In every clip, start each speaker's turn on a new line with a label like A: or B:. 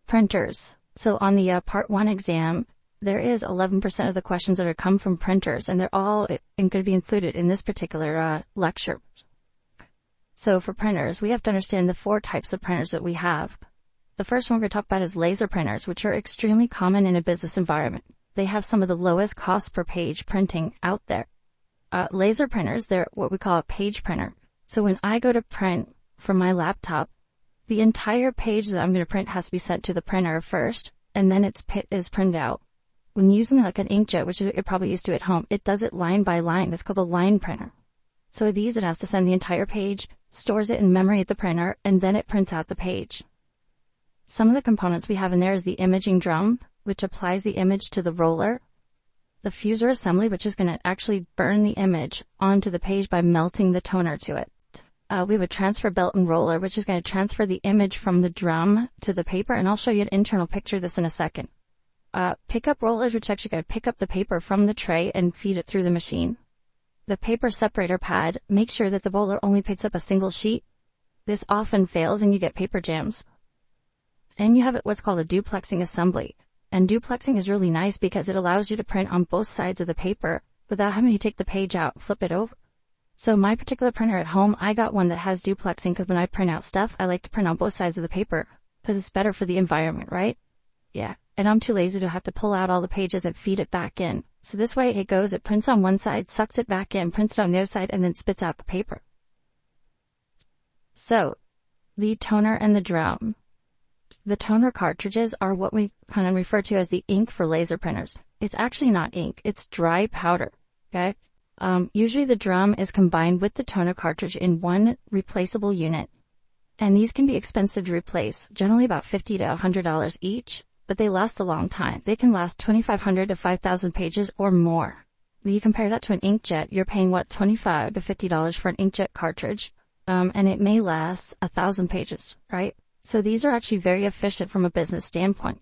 A: Printers. So on the part 1 exam, there is 11% of the questions that are come from printers, and they're all going to be included in this particular lecture. So for printers, we have to understand the 4 types of printers that we have. The first one we're going to talk about is laser printers, which are extremely common in a business environment. They have some of the lowest cost per page printing out there. Laser printers, they're what we call a page printer. So when I go to print from my laptop, the entire page that I'm going to print has to be sent to the printer first, and then it is printed out. When using like an inkjet, which you're probably used to at home, it does it line by line. It's called a line printer. So with these, it has to send the entire page, stores it in memory at the printer, and then it prints out the page. Some of the components we have in there is the imaging drum, which applies the image to the roller. The fuser assembly, which is going to actually burn the image onto the page by melting the toner to it. We have a transfer belt and roller, which is going to transfer the image from the drum to the paper, and I'll show you an internal picture of this in a second. Pickup rollers, which actually going to pick up the paper from the tray and feed it through the machine. The paper separator pad makes sure that the roller only picks up a single sheet. This often fails and you get paper jams. And you have what's called a duplexing assembly. And duplexing is really nice because it allows you to print on both sides of the paper without having to take the page out, flip it over. So my particular printer at home, I got one that has duplexing because when I print out stuff, I like to print on both sides of the paper because it's better for the environment, right? Yeah. And I'm too lazy to have to pull out all the pages and feed it back in. So this way it goes, it prints on one side, sucks it back in, prints it on the other side, and then spits out the paper. So the toner and the drum. The toner cartridges are what we kind of refer to as the ink for laser printers. It's actually not ink, it's dry powder, okay? Usually the drum is combined with the toner cartridge in one replaceable unit. And these can be expensive to replace, generally about $50 to $100 each, but they last a long time. They can last 2,500 to 5,000 pages or more. When you compare that to an inkjet, you're paying what, $25 to $50 for an inkjet cartridge, and it may last 1,000 pages, right? So these are actually very efficient from a business standpoint.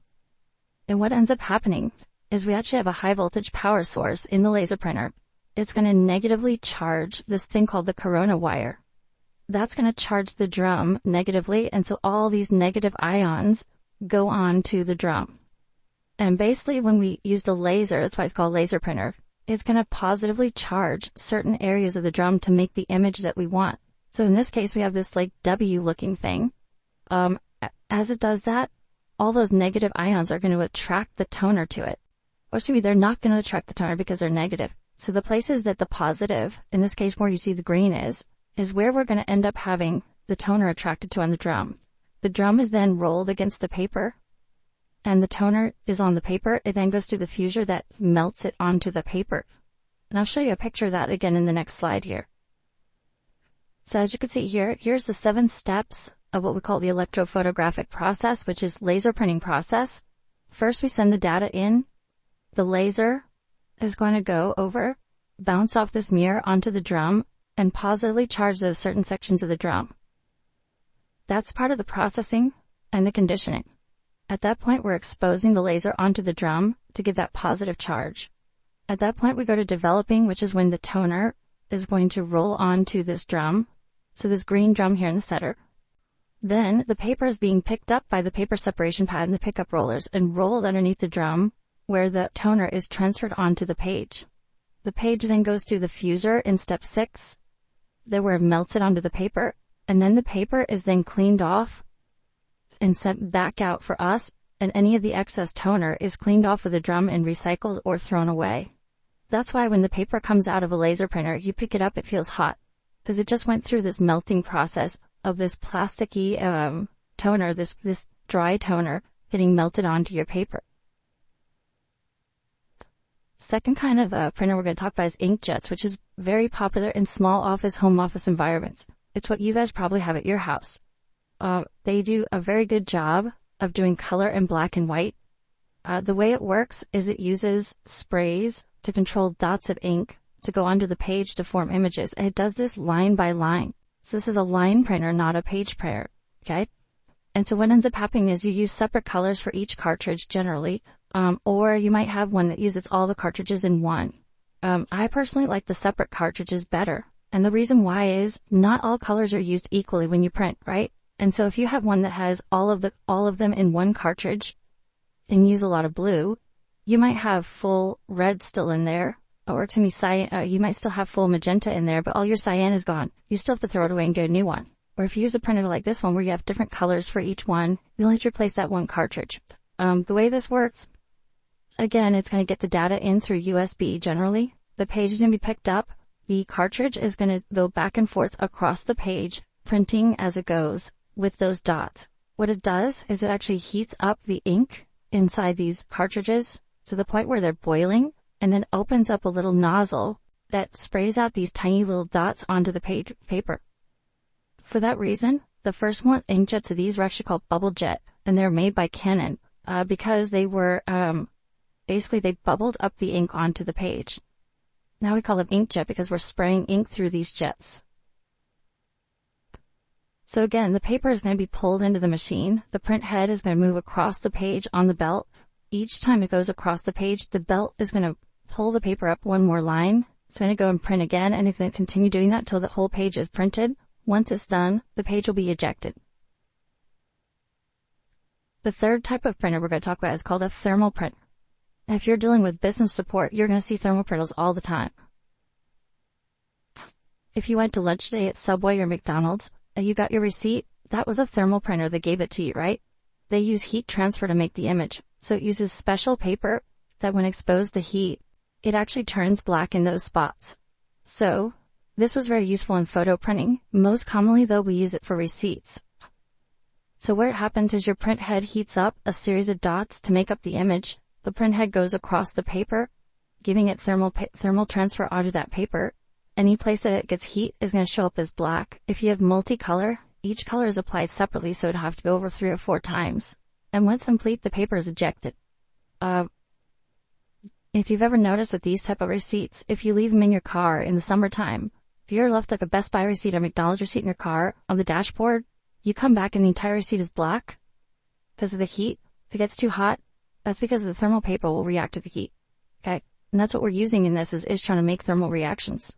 A: And what ends up happening is we actually have a high voltage power source in the laser printer. It's going to negatively charge this thing called the corona wire. That's going to charge the drum negatively, and so all these negative ions go on to the drum. And basically when we use the laser, that's why it's called laser printer, it's going to positively charge certain areas of the drum to make the image that we want. So in this case, we have this like W looking thing. As it does that, all those negative ions are going to attract the toner to it. Or excuse me, they're not going to attract the toner because they're negative. So the places that the positive, in this case where you see the green is where we're going to end up having the toner attracted to on the drum. The drum is then rolled against the paper, and the toner is on the paper. It then goes to the fuser that melts it onto the paper. And I'll show you a picture of that again in the next slide here. So as you can see here, here's the 7 steps of what we call the electrophotographic process, which is laser printing process. First, we send the data in. The laser is going to go over, bounce off this mirror onto the drum, and positively charge those certain sections of the drum. That's part of the processing and the conditioning. At that point, we're exposing the laser onto the drum to give that positive charge. At that point, we go to developing, which is when the toner is going to roll onto this drum. So this green drum here in the center. Then the paper is being picked up by the paper separation pad and the pickup rollers and rolled underneath the drum where the toner is transferred onto the page. The page then goes through the fuser in step 6, there where it melts it onto the paper, and then the paper is then cleaned off and sent back out for us, and any of the excess toner is cleaned off of the drum and recycled or thrown away. That's why when the paper comes out of a laser printer, you pick it up, it feels hot, because it just went through this melting process of this plasticky toner, this dry toner getting melted onto your paper. Second kind of printer we're going to talk about is inkjets, which is very popular in small office, home office environments. It's what you guys probably have at your house. They do a very good job of doing color and black and white. The way it works is it uses sprays to control dots of ink to go onto the page to form images. And it does this line by line. So this is a line printer, not a page printer, okay? And so what ends up happening is you use separate colors for each cartridge generally, or you might have one that uses all the cartridges in one. I personally like the separate cartridges better. And the reason why is not all colors are used equally when you print, right? And so if you have one that has all of them in one cartridge and use a lot of blue, you might have full red still in there, or to me, cyan, you might still have full magenta in there, but all your cyan is gone. You still have to throw it away and get a new one. Or if you use a printer like this one where you have different colors for each one, you'll have to replace that one cartridge. The way this works, again, it's going to get the data in through USB generally. The page is going to be picked up. The cartridge is going to go back and forth across the page, printing as it goes with those dots. What it does is it actually heats up the ink inside these cartridges to the point where they're boiling, and then opens up a little nozzle that sprays out these tiny little dots onto the paper. For that reason, the first one inkjets of these were actually called bubble jet, and they're made by Canon because they were basically they bubbled up the ink onto the page. Now we call them inkjet because we're spraying ink through these jets. So again, the paper is going to be pulled into the machine. The print head is going to move across the page on the belt. Each time it goes across the page, the belt is going to pull the paper up one more line. It's going to go and print again, and it's going to continue doing that until the whole page is printed. Once it's done, the page will be ejected. The third type of printer we're going to talk about is called a thermal printer. If you're dealing with business support, you're going to see thermal printers all the time. If you went to lunch today at Subway or McDonald's and you got your receipt, that was a thermal printer that gave it to you, right? They use heat transfer to make the image. So it uses special paper that when exposed to heat, it actually turns black in those spots. So this was very useful in photo printing. Most commonly though, we use it for receipts. So where it happens is your print head heats up a series of dots to make up the image. The print head goes across the paper, giving it thermal transfer onto that paper. Any place that it gets heat is going to show up as black. If you have multicolor, each color is applied separately, so it'll have to go over 3 or 4 times. And once complete, the paper is ejected. If you've ever noticed with these type of receipts, if you leave them in your car in the summertime, if you're left like a Best Buy receipt or McDonald's receipt in your car on the dashboard, you come back and the entire receipt is black because of the heat. If it gets too hot, that's because the thermal paper will react to the heat. Okay? And that's what we're using in this is trying to make thermal reactions.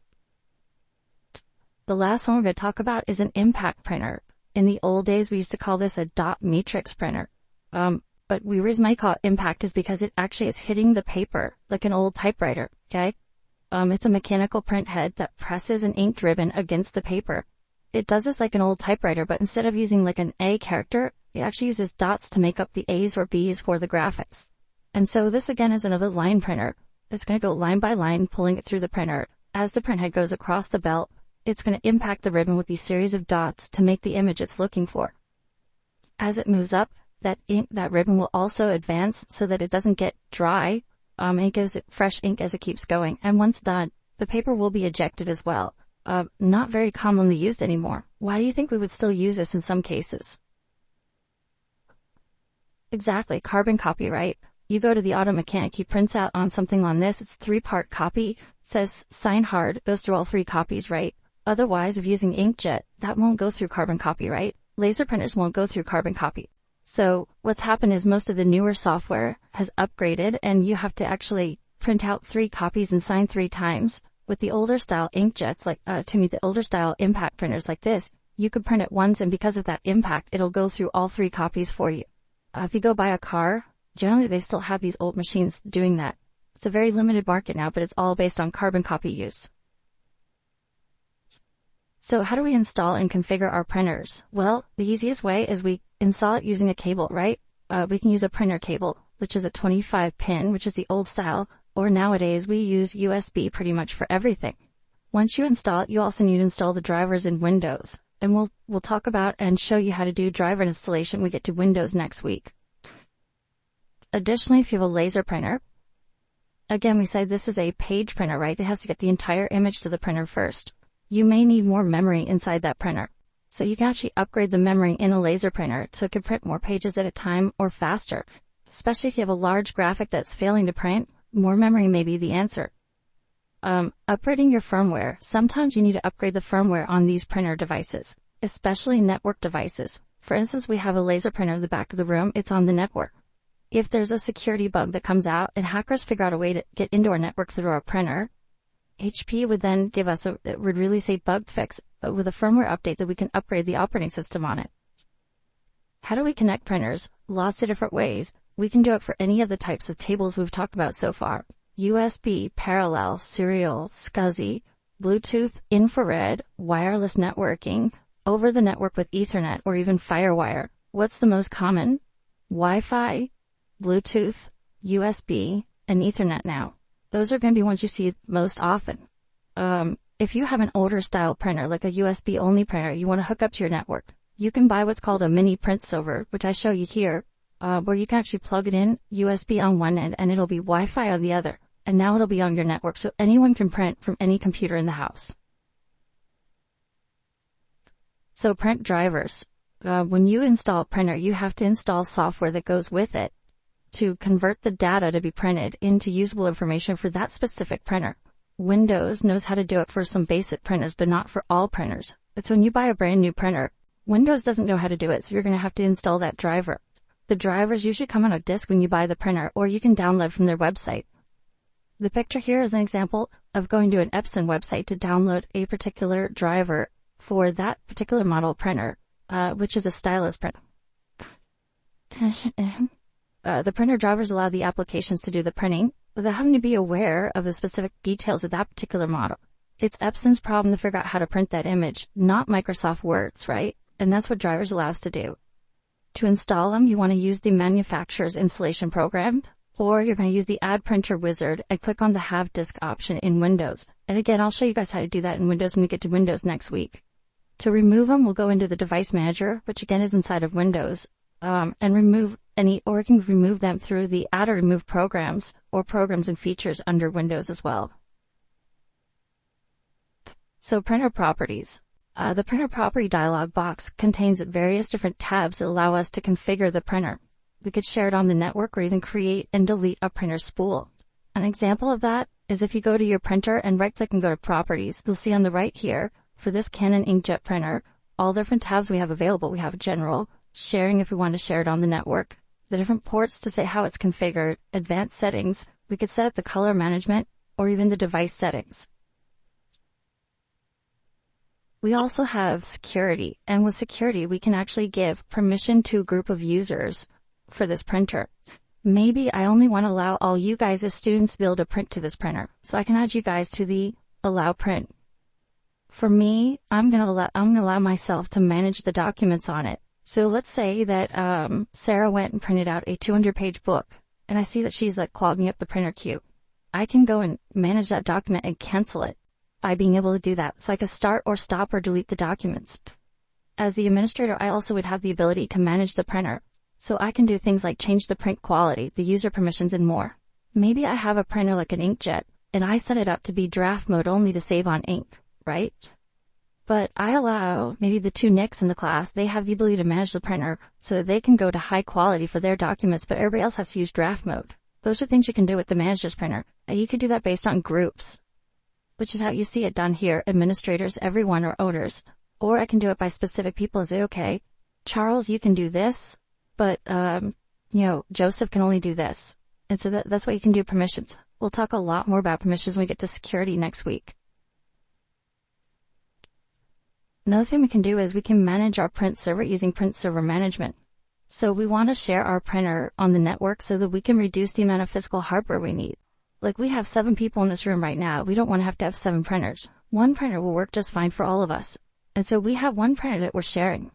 A: The last one we're going to talk about is an impact printer. In the old days, we used to call this a dot matrix printer. But the reason I call it impact is because it actually is hitting the paper like an old typewriter. Okay? It's a mechanical print head that presses an inked ribbon against the paper. It does this like an old typewriter, but instead of using like an A character, it actually uses dots to make up the A's or B's for the graphics. And so this again is another line printer. It's going to go line by line, pulling it through the printer. As the print head goes across the belt, it's going to impact the ribbon with these series of dots to make the image it's looking for. As it moves up, that ribbon will also advance so that it doesn't get dry. It gives it fresh ink as it keeps going. And once done, the paper will be ejected as well. Not very commonly used anymore. Why do you think we would still use this in some cases? Exactly, carbon copy, right? You go to the auto mechanic, he prints out on something on this, it's a 3-part copy, says sign hard, goes through all 3 copies, right? Otherwise, if using inkjet, that won't go through carbon copy, right? Laser printers won't go through carbon copy. So what's happened is most of the newer software has upgraded and you have to actually print out 3 copies and sign 3 times. With the older style inkjets, the older style impact printers like this, you could print it once and because of that impact, it'll go through all 3 copies for you. If you go buy a car, generally they still have these old machines doing that. It's a very limited market now, but it's all based on carbon copy use. So how do we install and configure our printers? Well, the easiest way is we install it using a cable, right? We can use a printer cable, which is a 25 pin, which is the old style, or nowadays we use USB pretty much for everything. Once you install it, you also need to install the drivers in Windows. And we'll talk about and show you how to do driver installation when we get to Windows next week. Additionally, if you have a laser printer, again, we said this is a page printer, right? It has to get the entire image to the printer first. You may need more memory inside that printer. So you can actually upgrade the memory in a laser printer so it can print more pages at a time or faster. Especially if you have a large graphic that's failing to print, more memory may be the answer. Upgrading your firmware. Sometimes you need to upgrade the firmware on these printer devices, especially network devices. For instance, we have a laser printer in the back of the room. It's on the network. If there's a security bug that comes out and hackers figure out a way to get into our network through our printer, HP would then give us would release a bug fix with a firmware update that we can upgrade the operating system on it. How do we connect printers? Lots of different ways. We can do it for any of the types of cables we've talked about so far. USB, parallel, serial, SCSI, Bluetooth, infrared, wireless networking, over the network with Ethernet, or even FireWire. What's the most common? Wi-Fi, Bluetooth, USB, and Ethernet now. Those are going to be ones you see most often. If you have an older style printer, like a USB only printer, you want to hook up to your network, you can buy what's called a mini print server, which I show you here, where you can actually plug it in USB on one end and it'll be Wi-Fi on the other. And now it'll be on your network, so anyone can print from any computer in the house. So print drivers. When you install a printer, you have to install software that goes with it to convert the data to be printed into usable information for that specific printer. Windows knows how to do it for some basic printers, but not for all printers. So when you buy a brand new printer, Windows doesn't know how to do it, so you're going to have to install that driver. The drivers usually come on a disk when you buy the printer, or you can download from their website. The picture here is an example of going to an Epson website to download a particular driver for that particular model printer, which is a stylus printer. The printer drivers allow the applications to do the printing without having to be aware of the specific details of that particular model. It's Epson's problem to figure out how to print that image, not Microsoft Word's, right? And that's what drivers allow us to do. To install them, you want to use the manufacturer's installation program, or you're going to use the Add Printer Wizard and click on the Have Disk option in Windows. And again, I'll show you guys how to do that in Windows when we get to Windows next week. To remove them, we'll go into the Device Manager, which again is inside of Windows, and remove any, or you can remove them through the Add or Remove Programs or Programs and Features under Windows as well. So printer properties. The printer property dialog box contains various different tabs that allow us to configure the printer. We could share it on the network or even create and delete a printer spool. An example of that is if you go to your printer and right-click and go to Properties, you'll see on the right here, for this Canon inkjet printer, all the different tabs we have available. We have General, Sharing if we want to share it on the network, the different ports to say how it's configured, Advanced Settings, we could set up the color management, or even the device settings. We also have Security, and with Security we can actually give permission to a group of users for this printer. Maybe I only want to allow all you guys as students to be able to print to this printer, so I can add you guys to the Allow Print. For me, I'm gonna allow myself to manage the documents on it. So let's say that Sarah went and printed out a 200-page book, and I see that she's like clogging up the printer queue. I can go and manage that document and cancel it by being able to do that. So I can start or stop or delete the documents. As the administrator, I also would have the ability to manage the printer. So I can do things like change the print quality, the user permissions, and more. Maybe I have a printer like an inkjet, and I set it up to be draft mode only to save on ink, right? But I allow maybe the two Nicks in the class, they have the ability to manage the printer so that they can go to high quality for their documents, but everybody else has to use draft mode. Those are things you can do with the Manage This printer. And you could do that based on groups, which is how you see it done here, administrators, everyone, or owners. Or I can do it by specific people and say, okay, Charles, you can do this, but, Joseph can only do this. And so that's what you can do permissions. We'll talk a lot more about permissions when we get to security next week. Another thing we can do is we can manage our print server using print server management. So we want to share our printer on the network so that we can reduce the amount of physical hardware we need. Like we have 7 people in this room right now. We don't want to have 7 printers. One printer will work just fine for all of us. And so we have one printer that we're sharing.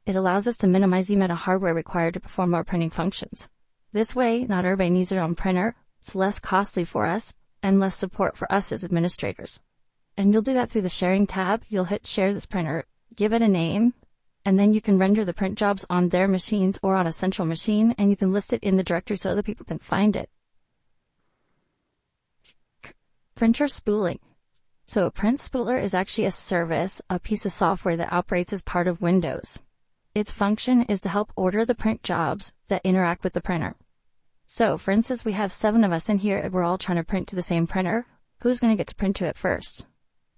A: It allows us to minimize the amount of hardware required to perform our printing functions. This way, not everybody needs their own printer. It's less costly for us and less support for us as administrators. And you'll do that through the Sharing tab. You'll hit Share this printer, give it a name, and then you can render the print jobs on their machines or on a central machine, and you can list it in the directory so other people can find it. Printer spooling. So a print spooler is actually a service, a piece of software that operates as part of Windows. Its function is to help order the print jobs that interact with the printer. So, for instance, we have 7 of us in here and we're all trying to print to the same printer. Who's going to get to print to it first?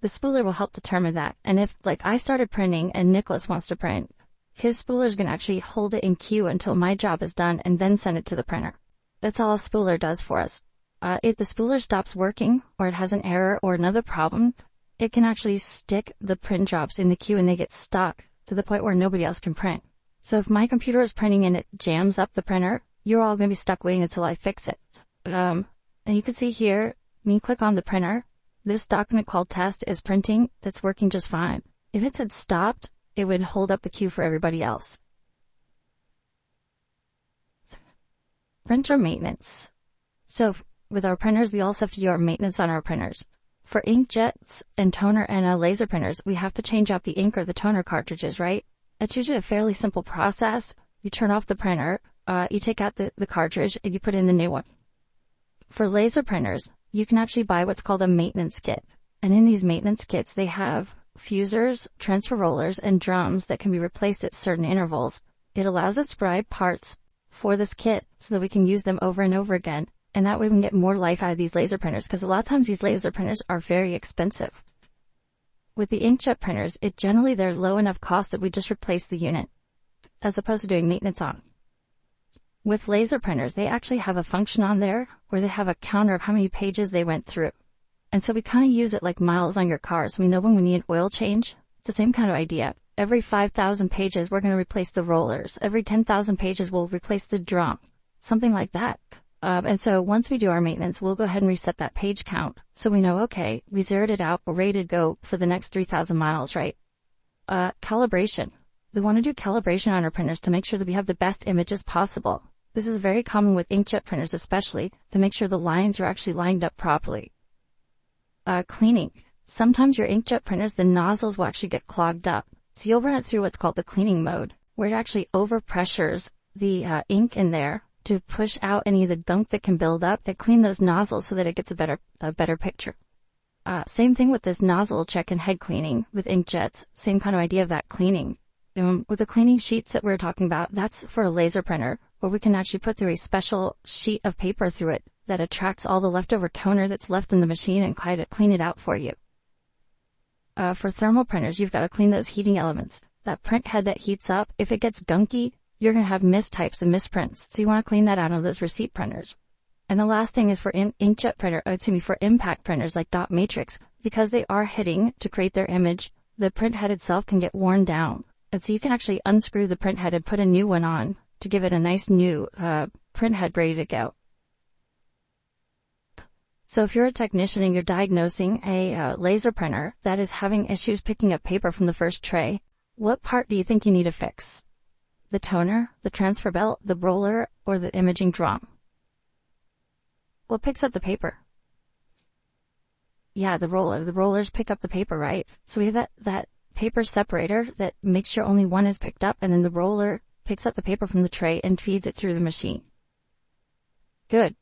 A: The spooler will help determine that. And if, like, I started printing and Nicholas wants to print, his spooler is going to actually hold it in queue until my job is done and then send it to the printer. That's all a spooler does for us. If the spooler stops working or it has an error or another problem, it can actually stick the print jobs in the queue and they get stuck to the point where nobody else can print. So if my computer is printing and it jams up the printer, you're all going to be stuck waiting until I fix it. And you can see here, when you click on the printer, this document called test is printing. That's working just fine. If it said stopped, it would hold up the queue for everybody else. Printer maintenance. So with our printers, we also have to do our maintenance on our printers. For inkjets and toner and laser printers, we have to change out the ink or the toner cartridges, right? It's usually a fairly simple process. You turn off the printer, you take out the cartridge, and you put in the new one. For laser printers, you can actually buy what's called a maintenance kit. And in these maintenance kits, they have fusers, transfer rollers, and drums that can be replaced at certain intervals. It allows us to provide parts for this kit so that we can use them over and over again. And that way we can get more life out of these laser printers, because a lot of times these laser printers are very expensive. With the inkjet printers, they're low enough cost that we just replace the unit, as opposed to doing maintenance on. With laser printers, they actually have a function on there where they have a counter of how many pages they went through. And so we kind of use it like miles on your car. So we know when we need an oil change. It's the same kind of idea. Every 5,000 pages, we're going to replace the rollers. Every 10,000 pages, we'll replace the drum. Something like that. And so once we do our maintenance, we'll go ahead and reset that page count. So we know, okay, we zeroed it out. We're ready to go for the next 3,000 miles, right? Calibration. We want to do calibration on our printers to make sure that we have the best images possible. This is very common with inkjet printers, especially to make sure the lines are actually lined up properly. Cleaning. Sometimes your inkjet printers, the nozzles will actually get clogged up. So you'll run it through what's called the cleaning mode, where it actually overpressures the ink in there to push out any of the gunk that can build up, that clean those nozzles so that it gets a better picture. Same thing with this nozzle check and head cleaning with inkjets. Same kind of idea of that cleaning. With the cleaning sheets that we're talking about, that's for a laser printer, where we can actually put through a special sheet of paper through it that attracts all the leftover toner that's left in the machine and clean it out for you. For thermal printers, you've got to clean those heating elements. That print head that heats up, if it gets gunky, you're going to have mistypes and misprints. So you want to clean that out of those receipt printers. And the last thing is for for impact printers like dot matrix, because they are hitting to create their image, the print head itself can get worn down. And so you can actually unscrew the print head and put a new one on to give it a nice new print head ready to go. So if you're a technician and you're diagnosing a laser printer that is having issues picking up paper from the first tray, what part do you think you need to fix? The toner, the transfer belt, the roller, or the imaging drum? What picks up the paper? Yeah, the roller. The rollers pick up the paper, right? So we have that paper separator that makes sure only one is picked up, and then the roller picks up the paper from the tray and feeds it through the machine. Good.